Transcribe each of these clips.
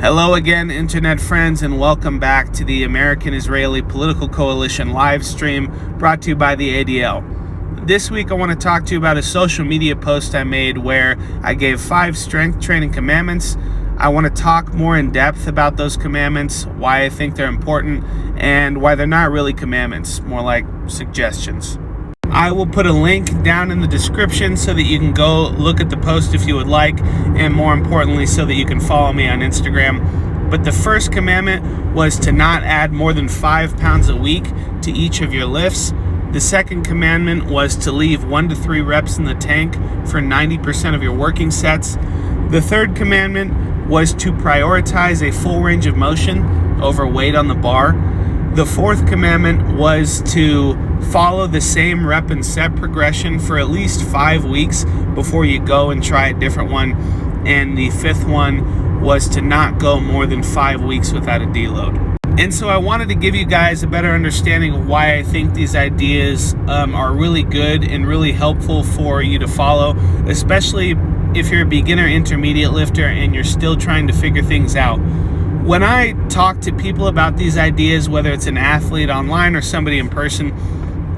Hello again, internet friends, and welcome back to the American-Israeli Political Coalition live stream brought to you by the ADL. This week I want to talk to you about a social media post I made where I gave 5 strength training commandments. I want to talk more in depth about those commandments, why I think they're important, and why they're not really commandments, more like suggestions. I will put a link down in the description so that you can go look at the post if you would like, and more importantly, so that you can follow me on Instagram. But the first commandment was to not add more than 5 pounds a week to each of your lifts. The second commandment was to leave 1 to 3 reps in the tank for 90% of your working sets. The third commandment was to prioritize a full range of motion over weight on the bar. The fourth commandment was to follow the same rep and set progression for at least 5 weeks before you go and try a different one. And the fifth one was to not go more than 5 weeks without a deload. And so I wanted to give you guys a better understanding of why I think these ideas are really good and really helpful for you to follow, especially if you're a beginner intermediate lifter and you're still trying to figure things out. When I talk to people about these ideas, whether it's an athlete online or somebody in person,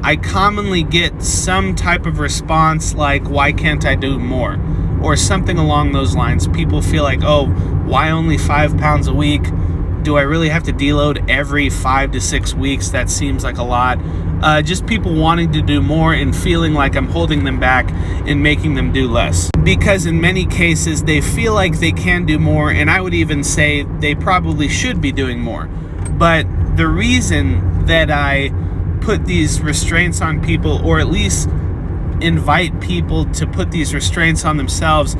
I commonly get some type of response like, why can't I do more? Or something along those lines. People feel like, oh, why only 5 pounds a week? Do I really have to deload every 5 to 6 weeks? That seems like a lot. Just people wanting to do more and feeling like I'm holding them back and making them do less. Because in many cases, they feel like they can do more, and I would even say they probably should be doing more. But the reason that I put these restraints on people, or at least invite people to put these restraints on themselves,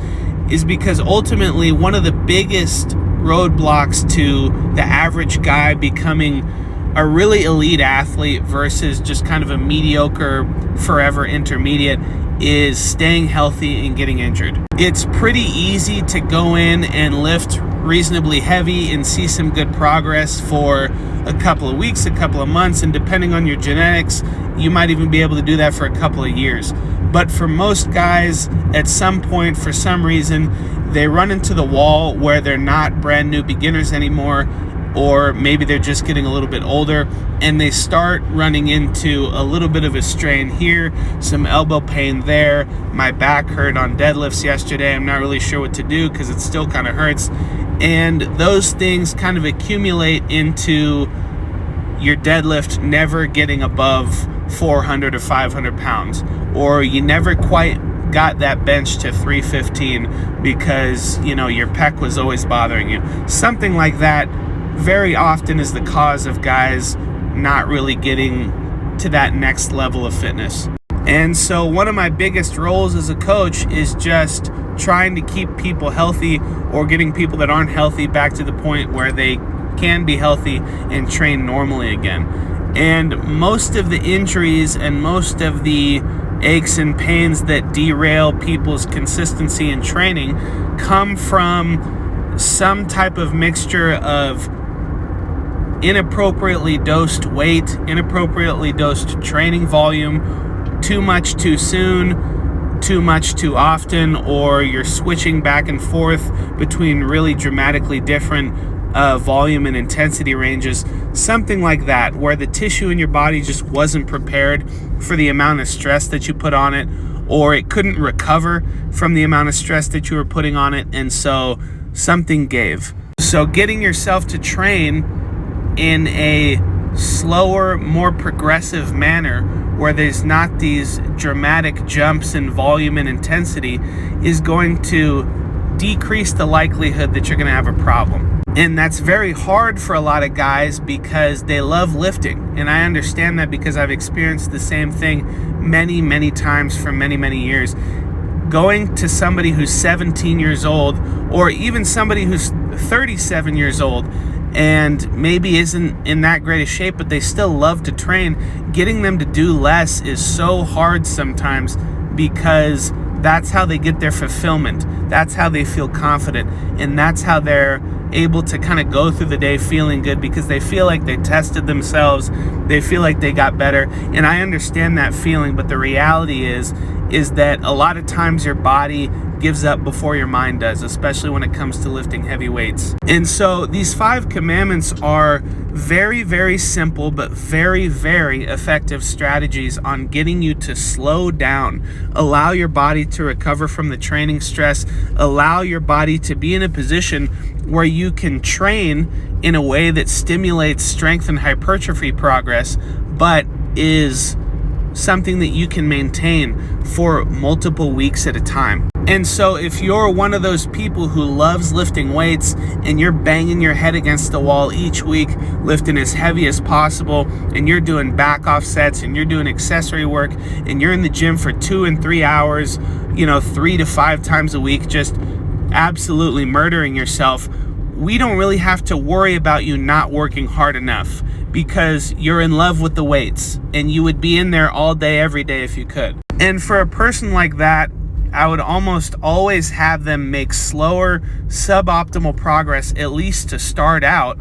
is because ultimately one of the biggest roadblocks to the average guy becoming a really elite athlete versus just kind of a mediocre forever intermediate is staying healthy and getting injured. It's pretty easy to go in and lift reasonably heavy and see some good progress for a couple of weeks, a couple of months, and depending on your genetics, you might even be able to do that for a couple of years. But for most guys, at some point, for some reason, they run into the wall where they're not brand new beginners anymore, or maybe they're just getting a little bit older, and they start running into a little bit of a strain here, some elbow pain there. My back hurt on deadlifts yesterday. I'm not really sure what to do because it still kind of hurts. And those things kind of accumulate into your deadlift never getting above 400 or 500 pounds, or you never quite got that bench to 315 because, your pec was always bothering you. Something like that very often is the cause of guys not really getting to that next level of fitness. And so one of my biggest roles as a coach is just trying to keep people healthy, or getting people that aren't healthy back to the point where they can be healthy and train normally again. And most of the injuries and most of the aches and pains that derail people's consistency in training come from some type of mixture of inappropriately dosed weight, inappropriately dosed training volume, too much too soon, too much too often, or you're switching back and forth between really dramatically different volume and intensity ranges, something like that, where the tissue in your body just wasn't prepared for the amount of stress that you put on it, or it couldn't recover from the amount of stress that you were putting on it, and so something gave. So getting yourself to train in a slower, more progressive manner where there's not these dramatic jumps in volume and intensity is going to decrease the likelihood that you're going to have a problem. And that's very hard for a lot of guys because they love lifting. And I understand that because I've experienced the same thing many, many times for many, many years. Going to somebody who's 17 years old, or even somebody who's 37 years old, and maybe isn't in that great a shape, but they still love to train, getting them to do less is so hard sometimes because that's how they get their fulfillment. That's how they feel confident. And that's how they're able to kind of go through the day feeling good because they feel like they tested themselves, they feel like they got better. And I understand that feeling, but the reality is that a lot of times your body gives up before your mind does, especially when it comes to lifting heavy weights. And so these 5 commandments are very, very simple, but very, very effective strategies on getting you to slow down, allow your body to recover from the training stress, allow your body to be in a position where you can train in a way that stimulates strength and hypertrophy progress, but is something that you can maintain for multiple weeks at a time. And so if you're one of those people who loves lifting weights and you're banging your head against the wall each week, lifting as heavy as possible, and you're doing back off sets and you're doing accessory work and you're in the gym for 2 and 3 hours, 3 to 5 times a week, just absolutely murdering yourself, we don't really have to worry about you not working hard enough, because you're in love with the weights and you would be in there all day, every day if you could. And for a person like that, I would almost always have them make slower, suboptimal progress, at least to start out,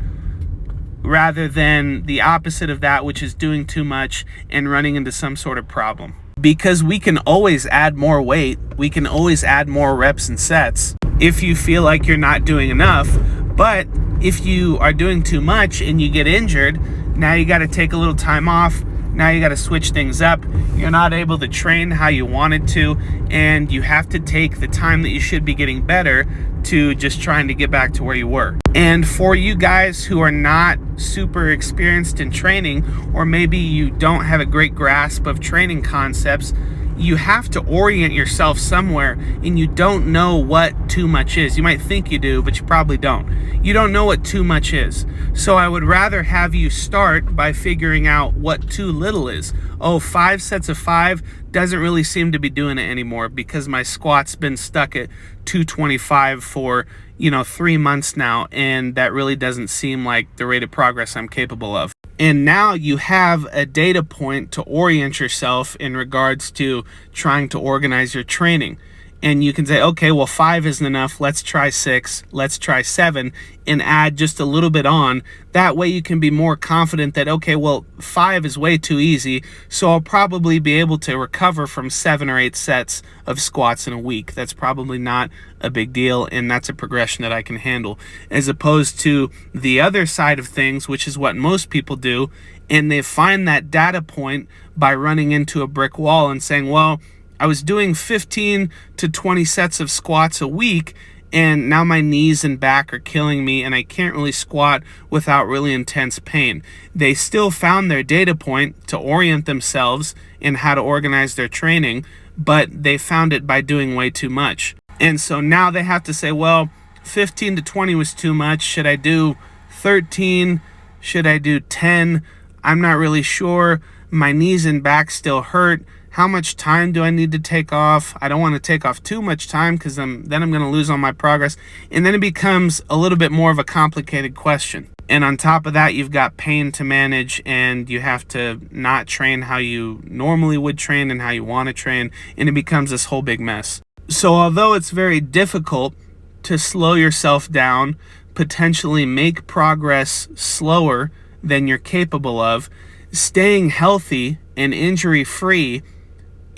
rather than the opposite of that, which is doing too much and running into some sort of problem. Because we can always add more weight, we can always add more reps and sets if you feel like you're not doing enough. But if you are doing too much and you get injured, now you got to take a little time off. Now you got to switch things up. You're not able to train how you wanted to, and you have to take the time that you should be getting better to just trying to get back to where you were. And for you guys who are not super experienced in training, or maybe you don't have a great grasp of training concepts, you have to orient yourself somewhere, and you don't know what too much is. You might think you do, but you probably don't. You don't know what too much is. So I would rather have you start by figuring out what too little is. 5 sets of 5 doesn't really seem to be doing it anymore because my squat's been stuck at 225 for 3 months now, and that really doesn't seem like the rate of progress I'm capable of. And now you have a data point to orient yourself in regards to trying to organize your training. And you can say, okay, well, 5 isn't enough. Let's try 6. Let's try 7 and add just a little bit on. That way you can be more confident that, okay, well, 5 is way too easy, so I'll probably be able to recover from 7 or 8 sets of squats in a week. That's probably not a big deal, and that's a progression that I can handle. As opposed to the other side of things, which is what most people do, and they find that data point by running into a brick wall and saying, well, I was doing 15 to 20 sets of squats a week, and now my knees and back are killing me, and I can't really squat without really intense pain. They still found their data point to orient themselves in how to organize their training, but they found it by doing way too much. And so now they have to say, well, 15 to 20 was too much. Should I do 13? Should I do 10? I'm not really sure. My knees and back still hurt. How much time do I need to take off? I don't want to take off too much time because then I'm going to lose all my progress. And then it becomes a little bit more of a complicated question. And on top of that, you've got pain to manage, and you have to not train how you normally would train and how you want to train. And it becomes this whole big mess. So although it's very difficult to slow yourself down, potentially make progress slower than you're capable of, staying healthy and injury-free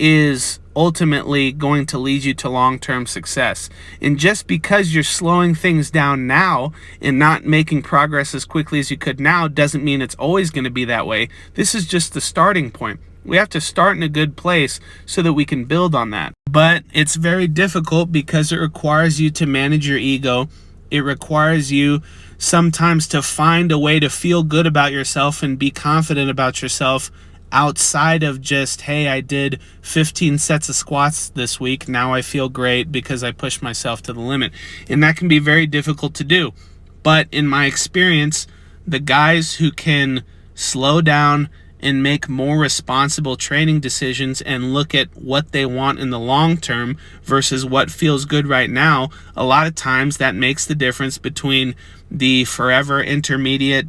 is ultimately going to lead you to long-term success. And just because you're slowing things down now and not making progress as quickly as you could now doesn't mean it's always going to be that way. This is just the starting point. We have to start in a good place so that we can build on that. But it's very difficult because it requires you to manage your ego. It requires you sometimes to find a way to feel good about yourself and be confident about yourself outside of just, hey, I did 15 sets of squats this week. Now I feel great because I pushed myself to the limit. And that can be very difficult to do. But in my experience, the guys who can slow down and make more responsible training decisions and look at what they want in the long term versus what feels good right now, a lot of times that makes the difference between the forever intermediate,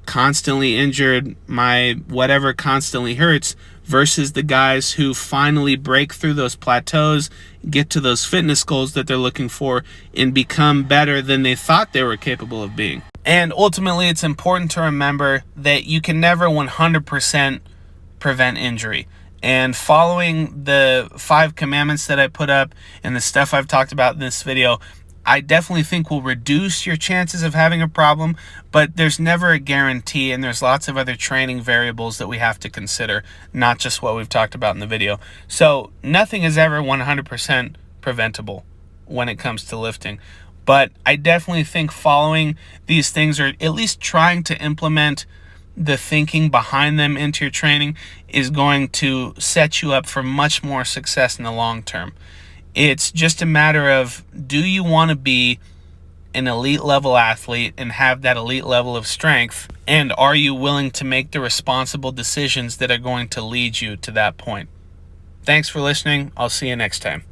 constantly injured, my whatever constantly hurts, versus the guys who finally break through those plateaus, get to those fitness goals that they're looking for, and become better than they thought they were capable of being. And ultimately, it's important to remember that you can never 100% prevent injury. And following the 5 commandments that I put up and the stuff I've talked about in this video, I definitely think will reduce your chances of having a problem, but there's never a guarantee, and there's lots of other training variables that we have to consider, not just what we've talked about in the video. So nothing is ever 100% preventable when it comes to lifting. But I definitely think following these things, or at least trying to implement the thinking behind them into your training, is going to set you up for much more success in the long term. It's just a matter of, do you want to be an elite level athlete and have that elite level of strength? And are you willing to make the responsible decisions that are going to lead you to that point? Thanks for listening. I'll see you next time.